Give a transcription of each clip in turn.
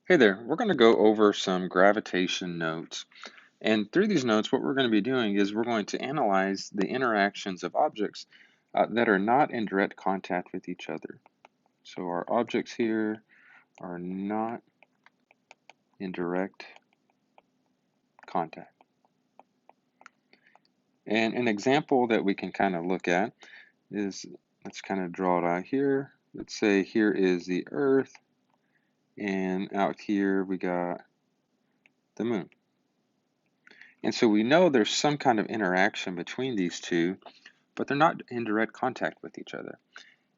Hey there, we're going to go over some gravitation notes. And through these notes, what we're going to be doing is we're going to analyze the interactions of objects that are not in direct contact with each other. So our objects here are not in direct contact. And an example that we can kind of look at is, let's kind of draw it out here. Let's say here is the Earth, and out here we got the Moon. And so we know there's some kind of interaction between these two, but they're not in direct contact with each other.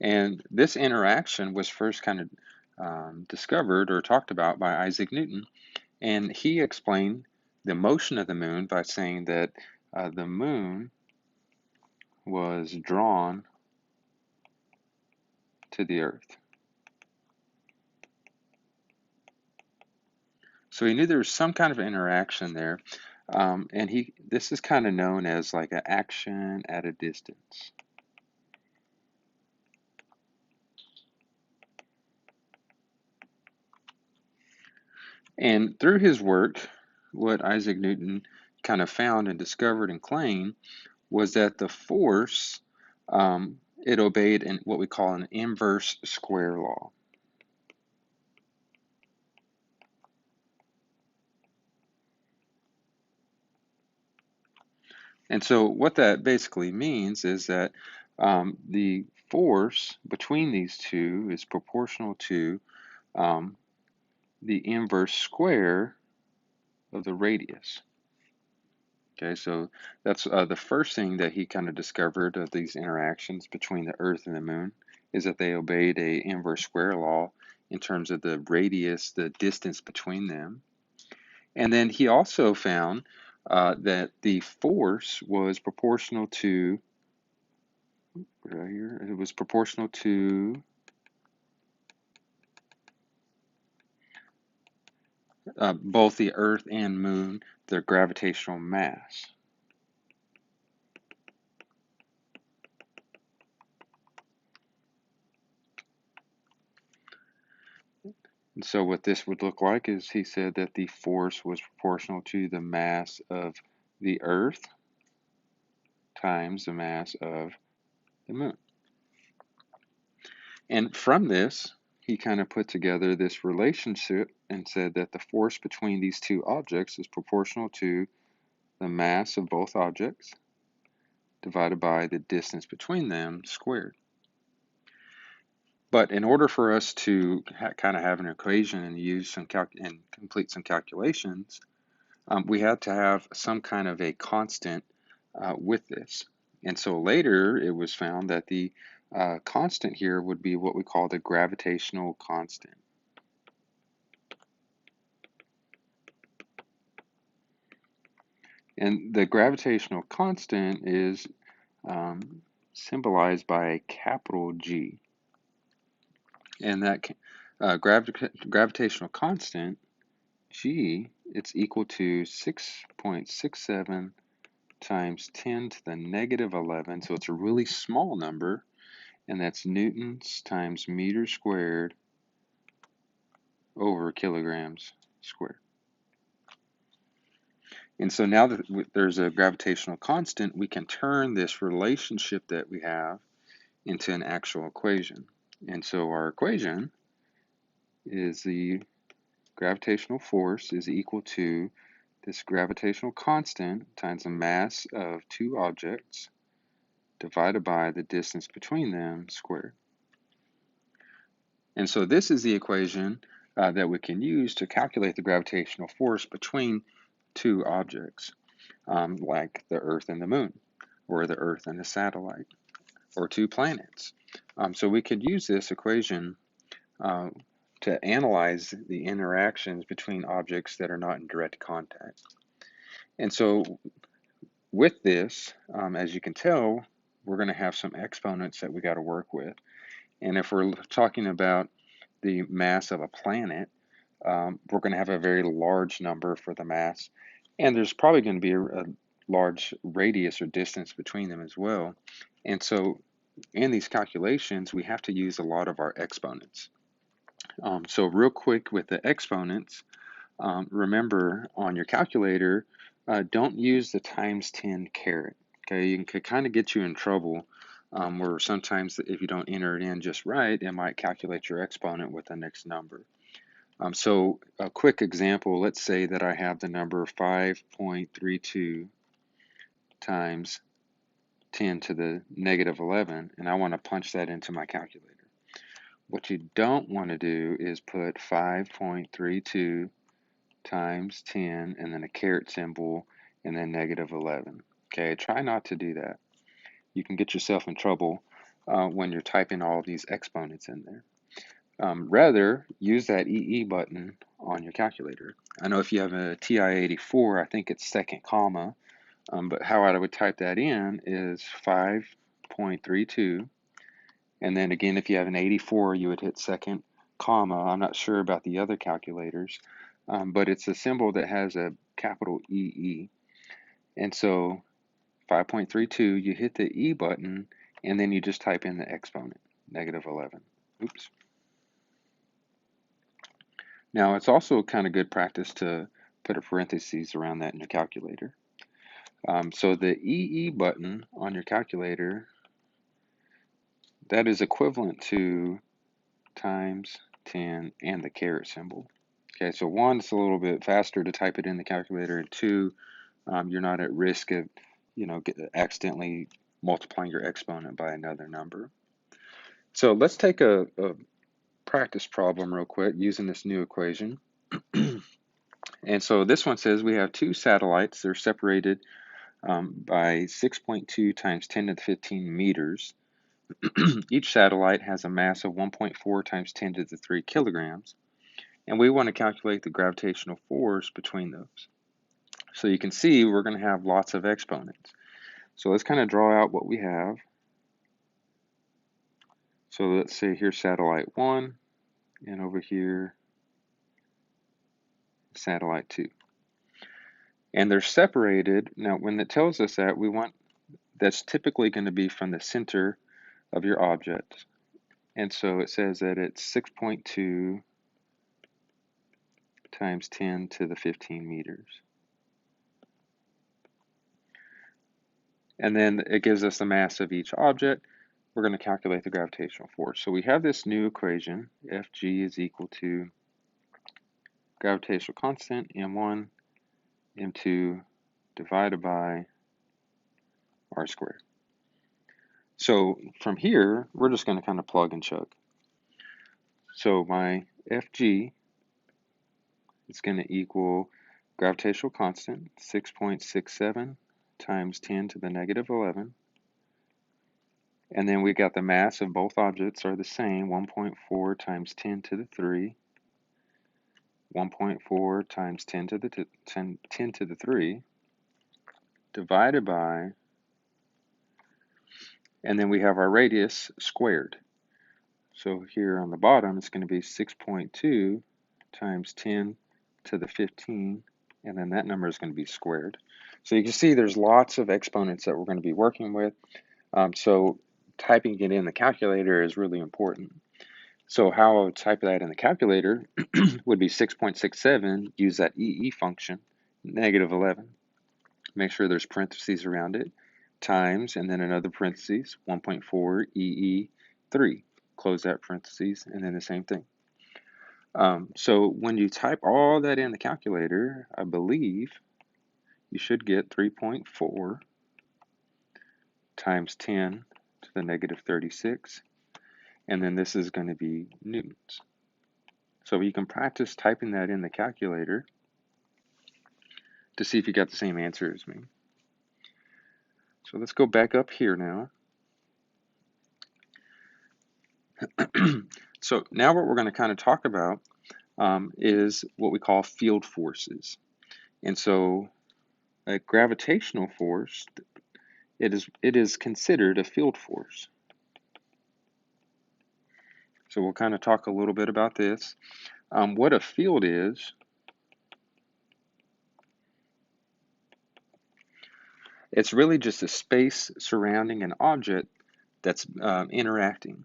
And this interaction was first kind of discovered or talked about by Isaac Newton. And he explained the motion of the moon by saying that the moon was drawn to the earth. So he knew there was some kind of interaction there. And this is kind of known as like an action at a distance. And through his work, what Isaac Newton kind of found and discovered and claimed was that the force, it obeyed in what we call an inverse square law. And so what that basically means is that the force between these two is proportional to um, the inverse square of the radius. Okay, so that's the first thing that he kind of discovered of these interactions between the Earth and the Moon is that they obeyed a inverse square law in terms of the radius, the distance between them. And then he also found that the force was proportional to, right here, it was proportional to both the Earth and Moon, their gravitational mass. And so what this would look like is he said that the force was proportional to the mass of the Earth times the mass of the Moon. And from this, he kind of put together this relationship and said that the force between these two objects is proportional to the mass of both objects divided by the distance between them squared. But in order for us to kind of have an equation and use some and complete some calculations, we had to have some kind of a constant with this. And so later it was found that the constant here would be what we call the gravitational constant. And the gravitational constant is symbolized by a capital G. And that gravitational constant, G, it's equal to 6.67 times 10 to the negative 11. So it's a really small number, and that's newtons times meters squared over kilograms squared. And so now that there's a gravitational constant, we can turn this relationship that we have into an actual equation. And so our equation is the gravitational force is equal to this gravitational constant times the mass of two objects divided by the distance between them squared. And so this is the equation that we can use to calculate the gravitational force between two objects, like the Earth and the Moon, or the Earth and the satellite, or two planets. So we could use this equation to analyze the interactions between objects that are not in direct contact. And so with this, as you can tell, we're going to have some exponents that we got to work with. And if we're talking about the mass of a planet, we're going to have a very large number for the mass. And there's probably going to be a large radius or distance between them as well. And so in these calculations, we have to use a lot of our exponents. So real quick with the exponents, remember on your calculator, don't use the times 10 caret. Okay, it could kind of get you in trouble where sometimes if you don't enter it in just right, it might calculate your exponent with the next number. So a quick example, let's say that I have the number 5.32 times 10 to the negative 11, and I want to punch that into my calculator. What you don't want to do is put 5.32 times 10 and then a caret symbol and then negative 11. Okay, try not to do that. You can get yourself in trouble when you're typing all of these exponents in there. Rather, use that EE button on your calculator. I know if you have a TI-84, I think it's second comma, but how I would type that in is 5.32, and then again, if you have an 84, you would hit second comma. I'm not sure about the other calculators, but it's a symbol that has a capital EE. And so 5.32, you hit the E button, and then you just type in the exponent, negative 11. Oops. Now, it's also kind of good practice to put a parentheses around that in your calculator. So the EE button on your calculator, that is equivalent to times 10 and the caret symbol. Okay, so one, it's a little bit faster to type it in the calculator, and two, you're not at risk of, accidentally multiplying your exponent by another number. So let's take a practice problem real quick using this new equation. And so this one says we have two satellites. They're separated by 6.2 times 10 to the 15 meters. Each satellite has a mass of 1.4 times 10 to the 3 kilograms. And we want to calculate the gravitational force between those. So you can see we're going to have lots of exponents. So let's kind of draw out what we have. So let's say here's satellite 1, and over here, satellite 2. And they're separated. Now, when it tells us that, that's typically going to be from the center of your object. And so it says that it's 6.2 times 10 to the 15 meters. And then it gives us the mass of each object. We're going to calculate the gravitational force. So we have this new equation, Fg is equal to gravitational constant, m1, m2, divided by r squared. So from here, we're just going to kind of plug and chug. So my Fg is going to equal gravitational constant, 6.67 times 10 to the negative 11. And then we got the mass of both objects are the same, 1.4 times 10 to the 3, 1.4 times 10 to the 10 to the 3, divided by, and then we have our radius squared. So here on the bottom, it's going to be 6.2 times 10 to the 15, and then that number is going to be squared. So you can see there's lots of exponents that we're going to be working with. So typing it in the calculator is really important. So how I would type that in the calculator would be 6.67, use that EE function, negative 11. Make sure there's parentheses around it, times, and then another parentheses, 1.4 EE 3. Close that parentheses, and then the same thing. So when you type all that in the calculator, I believe you should get 3.4 times 10 to the negative 36, and then this is going to be newtons. So you can practice typing that in the calculator to see if you got the same answer as me. So let's go back up here now. So now what we're going to kind of talk about is what we call field forces. And so a gravitational force, it is considered a field force. So we'll kind of talk a little bit about this. What a field is, it's really just a space surrounding an object that's interacting.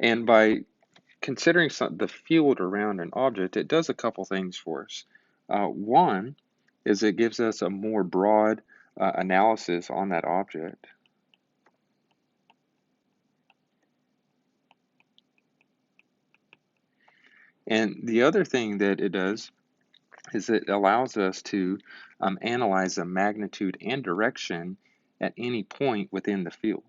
And by considering the field around an object, it does a couple things for us. One is it gives us a more broad analysis on that object. And the other thing that it does is it allows us to analyze the magnitude and direction at any point within the field.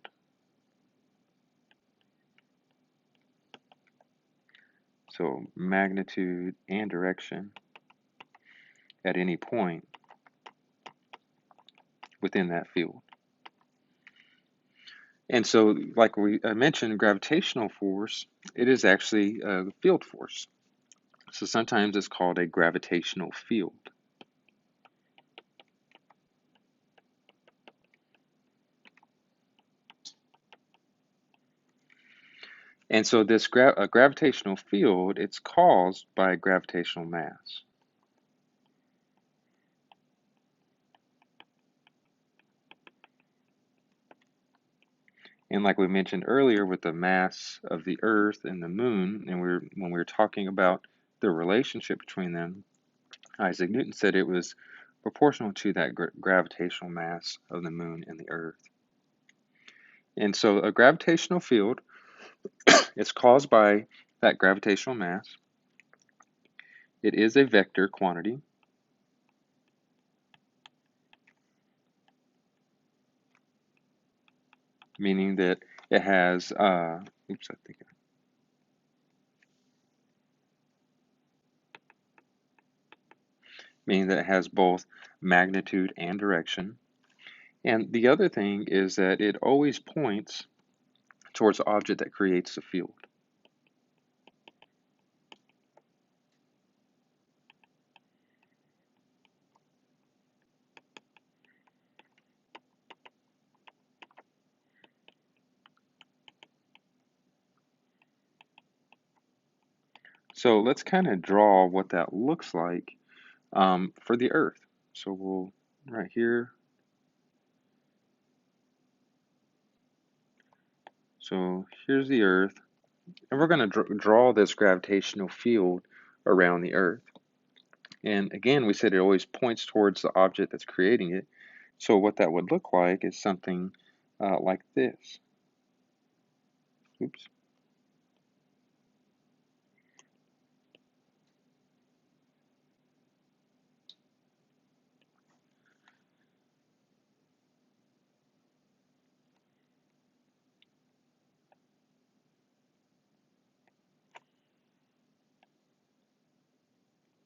So magnitude and direction at any point within that field. And so, like I mentioned, gravitational force, it is actually a field force. So sometimes it's called a gravitational field. And so this gravitational field, it's caused by gravitational mass. And like we mentioned earlier with the mass of the Earth and the Moon, and when we were talking about the relationship between them, Isaac Newton said it was proportional to that gravitational mass of the Moon and the Earth. And so a gravitational field is caused by that gravitational mass. It is a vector quantity, meaning that it has, meaning that it has both magnitude and direction. And the other thing is that it always points towards the object that creates the field. So let's kind of draw what that looks like for the Earth. So we'll, right here, so here's the Earth, and we're going to draw this gravitational field around the Earth. And again, we said it always points towards the object that's creating it. So what that would look like is something like this. Oops.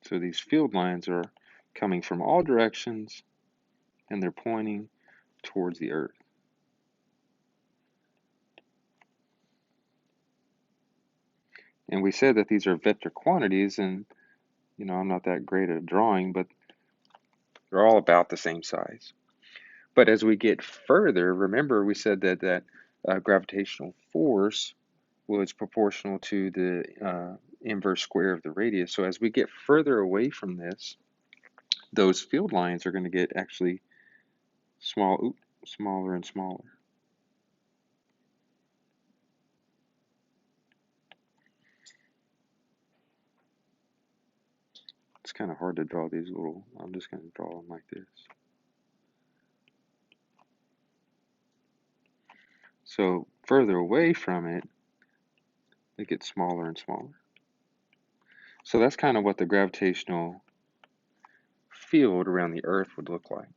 So these field lines are coming from all directions, and they're pointing towards the Earth. And we said that these are vector quantities, and I'm not that great at drawing, but they're all about the same size. But as we get further, remember we said that gravitational force was proportional to the inverse square of the radius. So as we get further away from this, those field lines are going to get actually smaller and smaller. It's kind of hard to draw these little, I'm just going to draw them like this. So further away from it, they get smaller and smaller. So that's kind of what the gravitational field around the Earth would look like.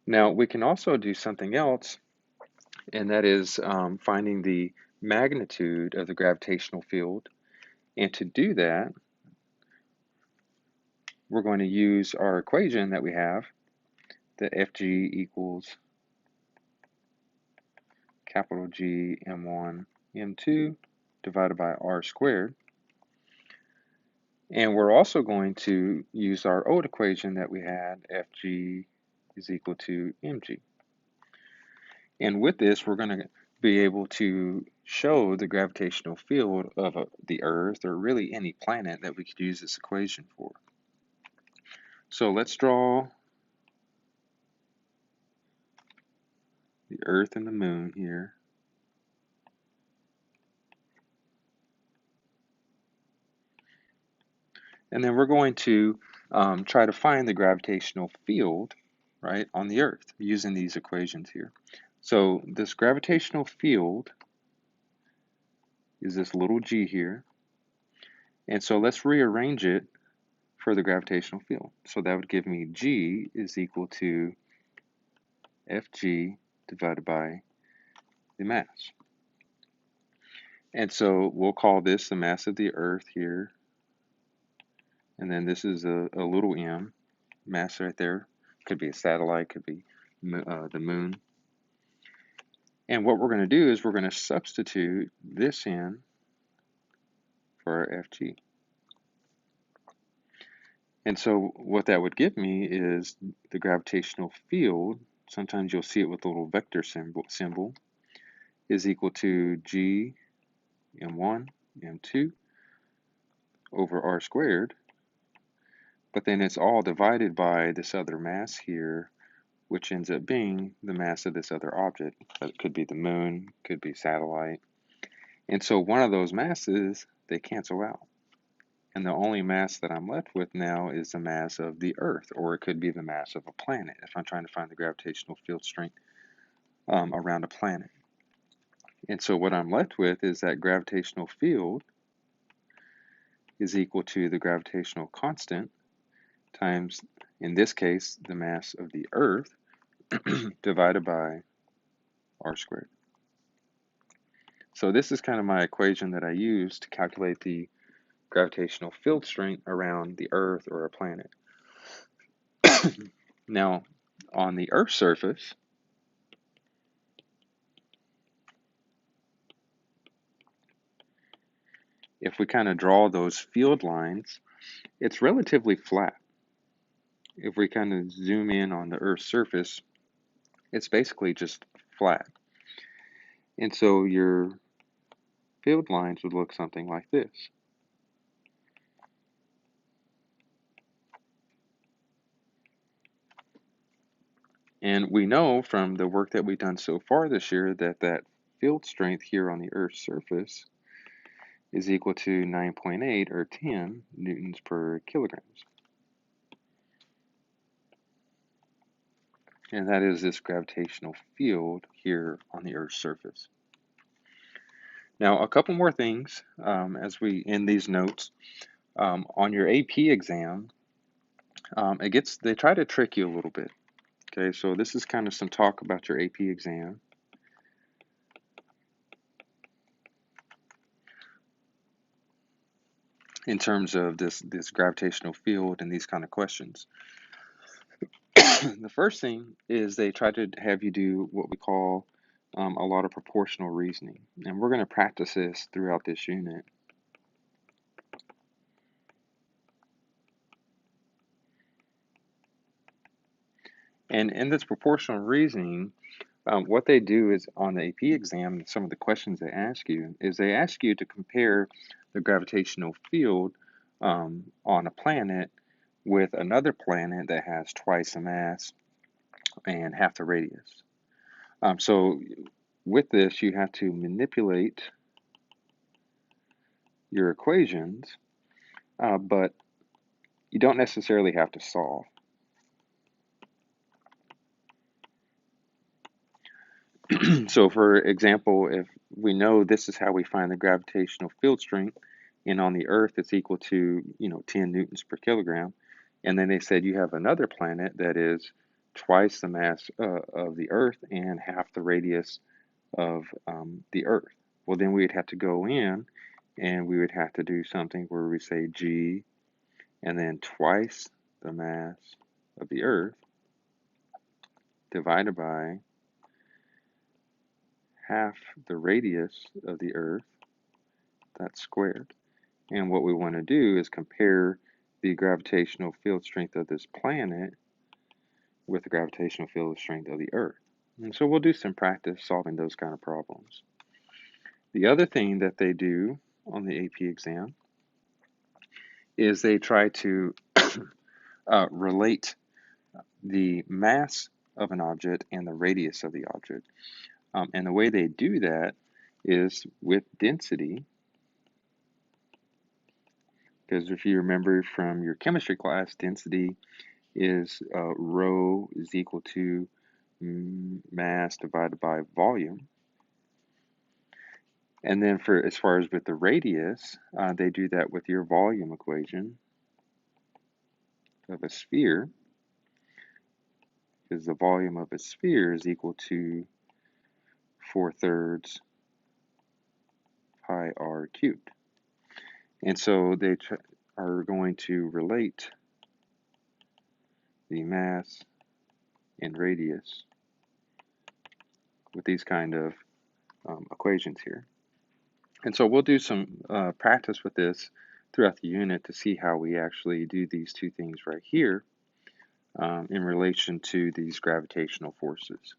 Now we can also do something else, and that is finding the magnitude of the gravitational field. And to do that, we're going to use our equation that we have, that Fg equals capital G m1 m2 divided by r squared. And we're also going to use our old equation that we had, Fg is equal to mg. And with this, we're going to be able to show the gravitational field of the Earth, or really any planet that we could use this equation for. So let's draw the Earth and the Moon here. And then we're going to try to find the gravitational field, right, on the Earth using these equations here. So this gravitational field is this little g here. And so let's rearrange it for the gravitational field. So that would give me G is equal to Fg divided by the mass. And so we'll call this the mass of the Earth here. And then this is a little m, mass right there. Could be a satellite, could be the moon. And what we're going to do is we're going to substitute this in for our Fg. And so what that would give me is the gravitational field. Sometimes you'll see it with a little vector symbol is equal to G m1, m2 over r squared. But then it's all divided by this other mass here, which ends up being the mass of this other object. It could be the moon, could be satellite. And so one of those masses, they cancel out. And the only mass that I'm left with now is the mass of the Earth, or it could be the mass of a planet if I'm trying to find the gravitational field strength around a planet. And so what I'm left with is that gravitational field is equal to the gravitational constant times, in this case, the mass of the Earth divided by r squared. So this is kind of my equation that I use to calculate the gravitational field strength around the Earth or a planet. Now, on the Earth's surface, if we kind of draw those field lines, it's relatively flat. If we kind of zoom in on the Earth's surface, it's basically just flat. And so your field lines would look something like this. And we know from the work that we've done so far this year that that field strength here on the Earth's surface is equal to 9.8 or 10 newtons per kilograms. And that is this gravitational field here on the Earth's surface. Now, a couple more things as we end these notes. On your AP exam, they try to trick you a little bit. Okay, so this is kind of some talk about your AP exam. In terms of this gravitational field and these kind of questions. The first thing is they try to have you do what we call a lot of proportional reasoning. And we're going to practice this throughout this unit. And in this proportional reasoning, what they do is on the AP exam, some of the questions they ask you is they ask you to compare the gravitational field on a planet with another planet that has twice the mass and half the radius. So with this, you have to manipulate your equations, but you don't necessarily have to solve. So for example, if we know this is how we find the gravitational field strength, and on the Earth it's equal to 10 newtons per kilogram, and then they said you have another planet that is twice the mass of the Earth and half the radius of the Earth. Well, then we'd have to go in and we would have to do something where we say G and then twice the mass of the Earth divided by half the radius of the Earth, that's squared. And what we want to do is compare the gravitational field strength of this planet with the gravitational field strength of the Earth. And so we'll do some practice solving those kind of problems. The other thing that they do on the AP exam is they try to relate the mass of an object and the radius of the object. And the way they do that is with density Because if you remember from your chemistry class, density is rho is equal to mass divided by volume. And then for as far as with the radius, they do that with your volume equation of a sphere, because the volume of a sphere is equal to 4/3 pi r cubed. And so they are going to relate the mass and radius with these kind of equations here. And so we'll do some practice with this throughout the unit to see how we actually do these two things right here in relation to these gravitational forces.